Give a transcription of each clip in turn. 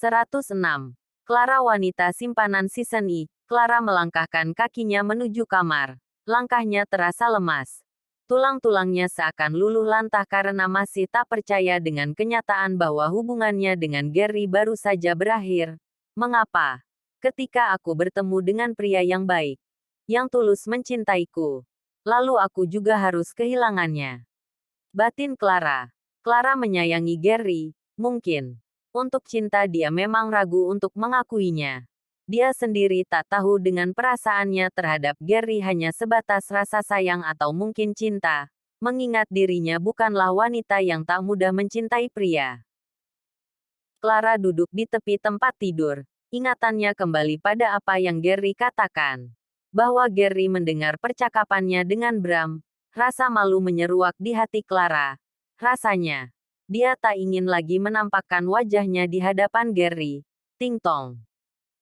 106. Clara wanita simpanan season I. Clara melangkahkan kakinya menuju kamar. Langkahnya terasa lemas. Tulang-tulangnya seakan luluh lantah karena masih tak percaya dengan kenyataan bahwa hubungannya dengan Gary baru saja berakhir. Mengapa? Ketika aku bertemu dengan pria yang baik, yang tulus mencintaiku, lalu aku juga harus kehilangannya. Batin Clara. Clara menyayangi Gary, mungkin. Untuk cinta dia memang ragu untuk mengakuinya. Dia sendiri tak tahu dengan perasaannya terhadap Gary hanya sebatas rasa sayang atau mungkin cinta, mengingat dirinya bukanlah wanita yang tak mudah mencintai pria. Clara duduk di tepi tempat tidur. Ingatannya kembali pada apa yang Gary katakan. Bahwa Gary mendengar percakapannya dengan Bram. Rasa malu menyeruak di hati Clara. Rasanya, dia tak ingin lagi menampakkan wajahnya di hadapan Gary. Ting tong.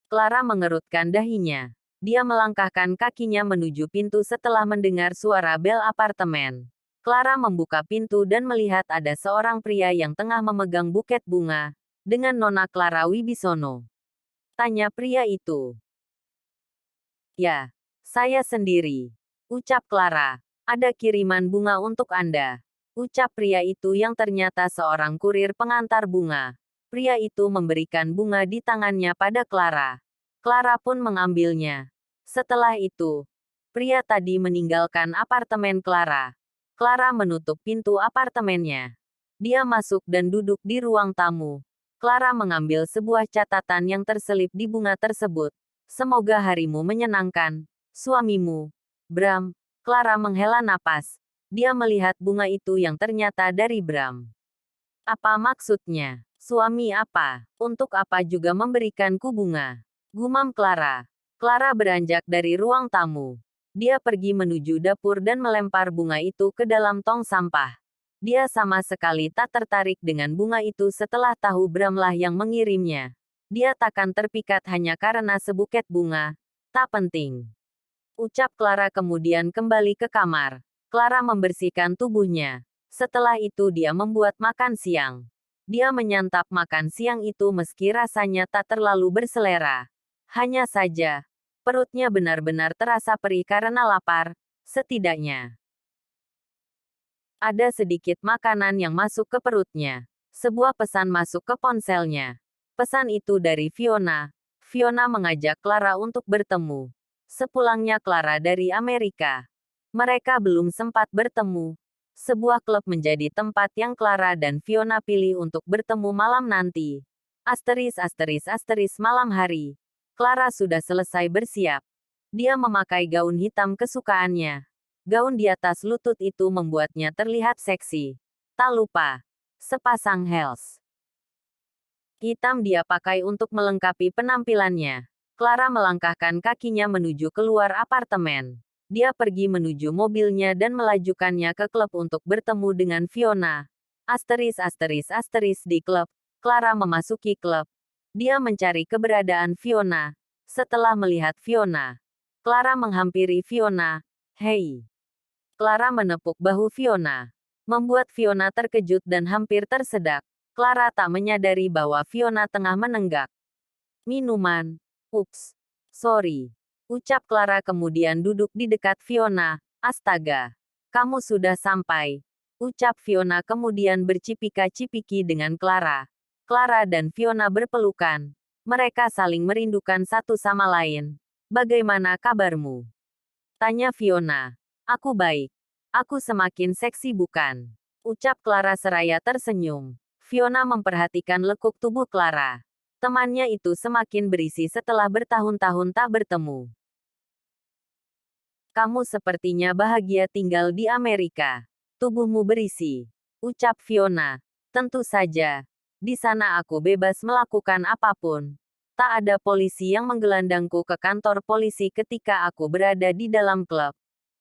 Clara mengerutkan dahinya. Dia melangkahkan kakinya menuju pintu setelah mendengar suara bel apartemen. Clara membuka pintu dan melihat ada seorang pria yang tengah memegang buket bunga, dengan Nona Clara Wibisono. Tanya pria itu. Ya, saya sendiri. Ucap Clara. Ada kiriman bunga untuk Anda. Ucap pria itu yang ternyata seorang kurir pengantar bunga. Pria itu memberikan bunga di tangannya pada Clara. Clara pun mengambilnya. Setelah itu, pria tadi meninggalkan apartemen Clara. Clara menutup pintu apartemennya. Dia masuk dan duduk di ruang tamu. Clara mengambil sebuah catatan yang terselip di bunga tersebut. Semoga harimu menyenangkan, suamimu. Bram. Clara menghela napas. Dia melihat bunga itu yang ternyata dari Bram. Apa maksudnya? Suami apa? Untuk apa juga memberikanku bunga? Gumam Clara. Clara beranjak dari ruang tamu. Dia pergi menuju dapur dan melempar bunga itu ke dalam tong sampah. Dia sama sekali tak tertarik dengan bunga itu setelah tahu Bramlah yang mengirimnya. Dia takkan terpikat hanya karena sebuket bunga. Tak penting. Ucap Clara kemudian kembali ke kamar. Clara membersihkan tubuhnya. Setelah itu dia membuat makan siang. Dia menyantap makan siang itu meski rasanya tak terlalu berselera. Hanya saja, perutnya benar-benar terasa perih karena lapar, setidaknya. Ada sedikit makanan yang masuk ke perutnya. Sebuah pesan masuk ke ponselnya. Pesan itu dari Fiona. Fiona mengajak Clara untuk bertemu. Sepulangnya Clara dari Amerika, mereka belum sempat bertemu. Sebuah klub menjadi tempat yang Clara dan Fiona pilih untuk bertemu malam nanti. Malam hari. Clara sudah selesai bersiap. Dia memakai gaun hitam kesukaannya. Gaun di atas lutut itu membuatnya terlihat seksi. Tak lupa, sepasang heels hitam dia pakai untuk melengkapi penampilannya. Clara melangkahkan kakinya menuju keluar apartemen. Dia pergi menuju mobilnya dan melajukannya ke klub untuk bertemu dengan Fiona. Di klub. Clara memasuki klub. Dia mencari keberadaan Fiona. Setelah melihat Fiona, Clara menghampiri Fiona. Hei. Clara menepuk bahu Fiona. Membuat Fiona terkejut dan hampir tersedak. Clara tak menyadari bahwa Fiona tengah menenggak minuman. Ups. Sorry. Ucap Clara kemudian duduk di dekat Fiona. Astaga. Kamu sudah sampai. Ucap Fiona kemudian bercipika-cipiki dengan Clara. Clara dan Fiona berpelukan. Mereka saling merindukan satu sama lain. Bagaimana kabarmu? Tanya Fiona. Aku baik. Aku semakin seksi bukan? Ucap Clara seraya tersenyum. Fiona memperhatikan lekuk tubuh Clara. Temannya itu semakin berisi setelah bertahun-tahun tak bertemu. Kamu sepertinya bahagia tinggal di Amerika. Tubuhmu berisi. Ucap Fiona. Tentu saja. Di sana aku bebas melakukan apapun. Tak ada polisi yang menggelandangku ke kantor polisi ketika aku berada di dalam klub.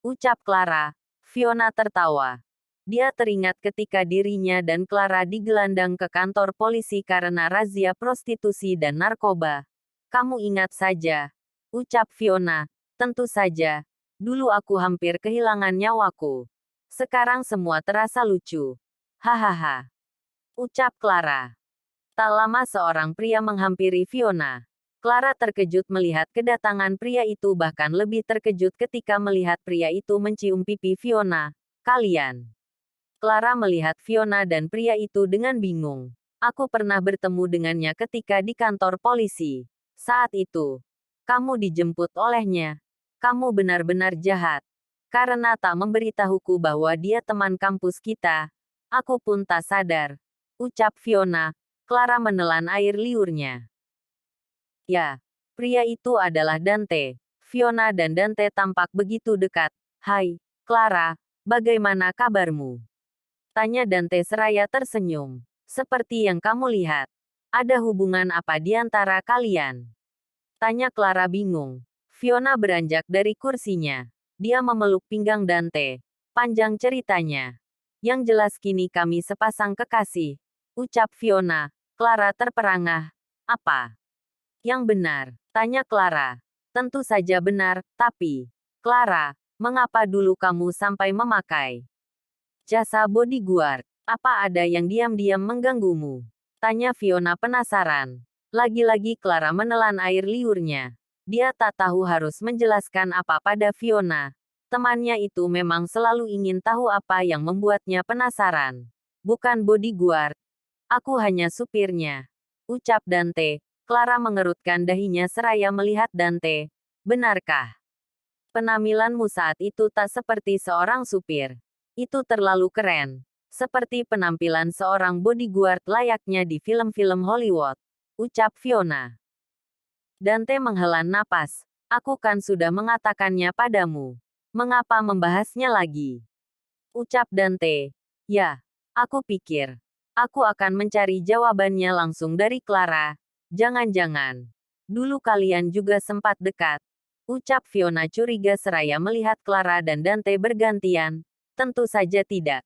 Ucap Clara. Fiona tertawa. Dia teringat ketika dirinya dan Clara digelandang ke kantor polisi karena razia prostitusi dan narkoba. Kamu ingat saja. Ucap Fiona. Tentu saja. Dulu aku hampir kehilangan nyawaku. Sekarang semua terasa lucu. Hahaha. Ucap Clara. Tak lama seorang pria menghampiri Fiona. Clara terkejut melihat kedatangan pria itu, bahkan lebih terkejut ketika melihat pria itu mencium pipi Fiona. Kalian. Clara melihat Fiona dan pria itu dengan bingung. Aku pernah bertemu dengannya ketika di kantor polisi. Saat itu, kamu dijemput olehnya. Kamu benar-benar jahat. Karena tak memberitahuku bahwa dia teman kampus kita. Aku pun tak sadar. Ucap Fiona. Clara menelan air liurnya. Ya, pria itu adalah Dante. Fiona dan Dante tampak begitu dekat. Hai, Clara, bagaimana kabarmu? Tanya Dante seraya tersenyum. Seperti yang kamu lihat. Ada hubungan apa di antara kalian? Tanya Clara bingung. Fiona beranjak dari kursinya. Dia memeluk pinggang Dante. Panjang ceritanya. Yang jelas kini kami sepasang kekasih. Ucap Fiona. Clara terperangah. Apa? Yang benar? Tanya Clara. Tentu saja benar, tapi... Clara, mengapa dulu kamu sampai memakai jasa bodyguard? Apa ada yang diam-diam mengganggumu? Tanya Fiona penasaran. Lagi-lagi Clara menelan air liurnya. Dia tak tahu harus menjelaskan apa pada Fiona. Temannya itu memang selalu ingin tahu apa yang membuatnya penasaran. Bukan bodyguard. Aku hanya supirnya. Ucap Dante. Clara mengerutkan dahinya seraya melihat Dante. Benarkah? Penampilanmu saat itu tak seperti seorang supir. Itu terlalu keren. Seperti penampilan seorang bodyguard layaknya di film-film Hollywood. Ucap Fiona. Dante menghela napas. Aku kan sudah mengatakannya padamu. Mengapa membahasnya lagi? Ucap Dante. Ya, aku pikir. Aku akan mencari jawabannya langsung dari Clara. Jangan-jangan. Dulu kalian juga sempat dekat. Ucap Fiona curiga seraya melihat Clara dan Dante bergantian. Tentu saja tidak.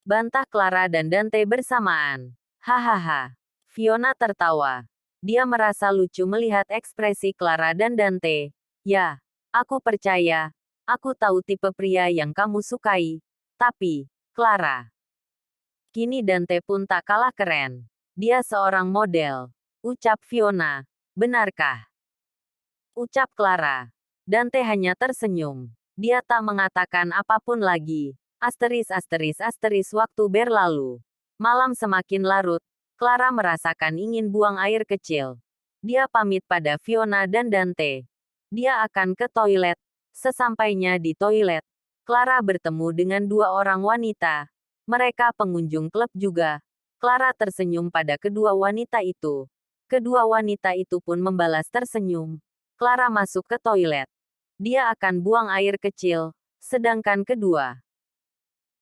Bantah Clara dan Dante bersamaan. Hahaha. Fiona tertawa. Dia merasa lucu melihat ekspresi Clara dan Dante. Ya, aku percaya. Aku tahu tipe pria yang kamu sukai. Tapi, Clara. Kini Dante pun tak kalah keren. Dia seorang model. Ucap Fiona. Benarkah? Ucap Clara. Dante hanya tersenyum. Dia tak mengatakan apapun lagi. Asteris waktu berlalu. Malam semakin larut. Clara merasakan ingin buang air kecil. Dia pamit pada Fiona dan Dante. Dia akan ke toilet. Sesampainya di toilet, Clara bertemu dengan dua orang wanita. Mereka pengunjung klub juga. Clara tersenyum pada kedua wanita itu. Kedua wanita itu pun membalas tersenyum. Clara masuk ke toilet. Dia akan buang air kecil, sedangkan kedua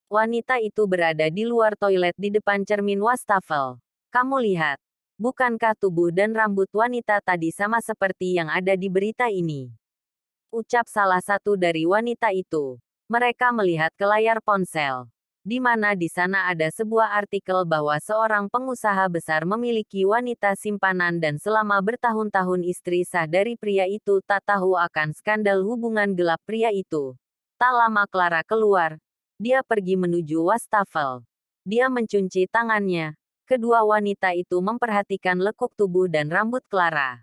wanita itu berada di luar toilet di depan cermin wastafel. Kamu lihat, bukankah tubuh dan rambut wanita tadi sama seperti yang ada di berita ini? Ucap salah satu dari wanita itu. Mereka melihat ke layar ponsel, di mana di sana ada sebuah artikel bahwa seorang pengusaha besar memiliki wanita simpanan dan selama bertahun-tahun istri sah dari pria itu tak tahu akan skandal hubungan gelap pria itu. Tak lama Clara keluar. Dia pergi menuju wastafel. Dia mencuci tangannya. Kedua wanita itu memperhatikan lekuk tubuh dan rambut Clara.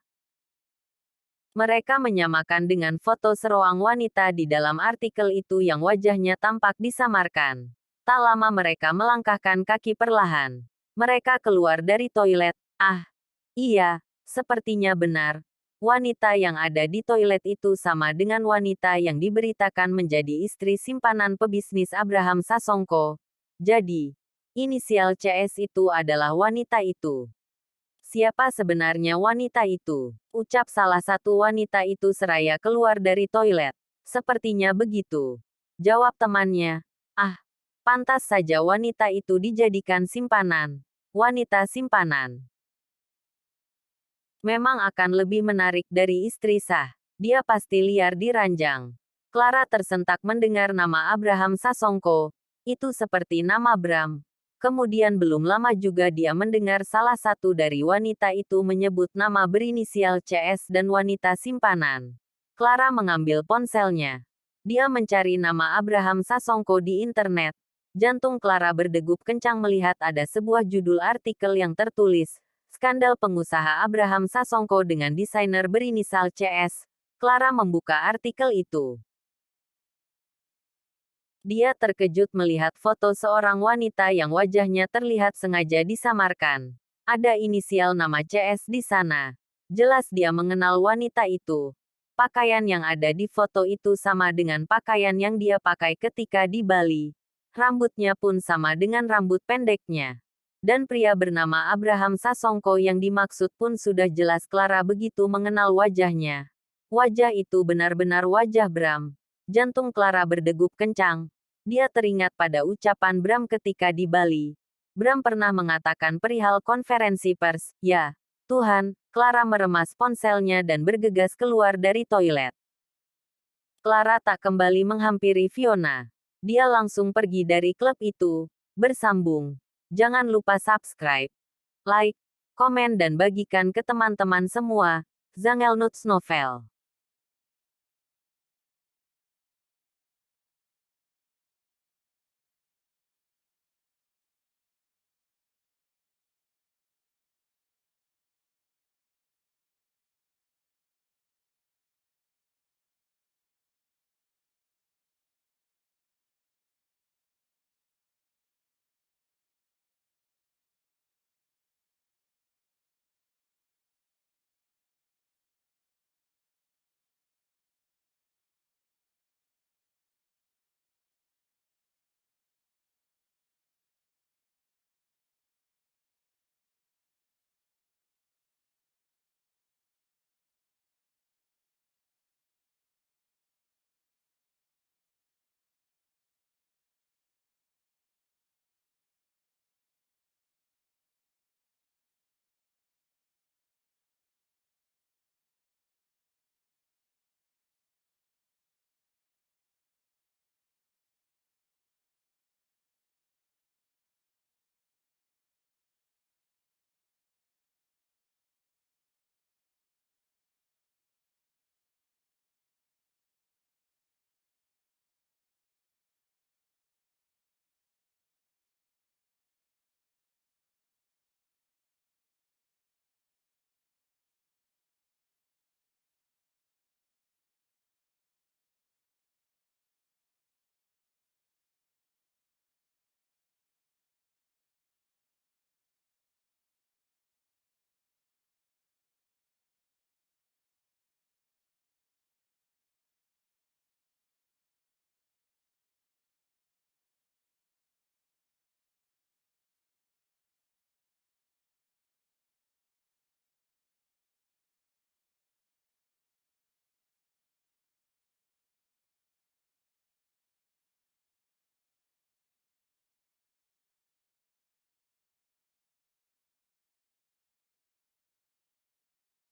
Mereka menyamakan dengan foto seorang wanita di dalam artikel itu yang wajahnya tampak disamarkan. Tak lama mereka melangkahkan kaki perlahan. Mereka keluar dari toilet. Ah, iya, sepertinya benar. Wanita yang ada di toilet itu sama dengan wanita yang diberitakan menjadi istri simpanan pebisnis Abraham Sasongko. Jadi, inisial CS itu adalah wanita itu. Siapa sebenarnya wanita itu? Ucap salah satu wanita itu seraya keluar dari toilet. Sepertinya begitu. Jawab temannya. Ah, pantas saja wanita itu dijadikan simpanan. Wanita simpanan memang akan lebih menarik dari istri sah. Dia pasti liar di ranjang. Clara tersentak mendengar nama Abraham Sasongko. Itu seperti nama Bram. Kemudian belum lama juga dia mendengar salah satu dari wanita itu menyebut nama berinisial CS dan wanita simpanan. Clara mengambil ponselnya. Dia mencari nama Abraham Sasongko di internet. Jantung Clara berdegup kencang melihat ada sebuah judul artikel yang tertulis, Skandal pengusaha Abraham Sasongko dengan desainer berinisial CS. Clara membuka artikel itu. Dia terkejut melihat foto seorang wanita yang wajahnya terlihat sengaja disamarkan. Ada inisial nama CS di sana. Jelas dia mengenal wanita itu. Pakaian yang ada di foto itu sama dengan pakaian yang dia pakai ketika di Bali. Rambutnya pun sama dengan rambut pendeknya. Dan pria bernama Abraham Sasongko yang dimaksud pun sudah jelas Clara begitu mengenal wajahnya. Wajah itu benar-benar wajah Bram. Jantung Clara berdegup kencang. Dia teringat pada ucapan Bram ketika di Bali. Bram pernah mengatakan perihal konferensi pers, ya, Tuhan. Clara meremas ponselnya dan bergegas keluar dari toilet. Clara tak kembali menghampiri Fiona. Dia langsung pergi dari klub itu. Bersambung. Jangan lupa subscribe, like, komen dan bagikan ke teman-teman semua. Zangelnuts Novel.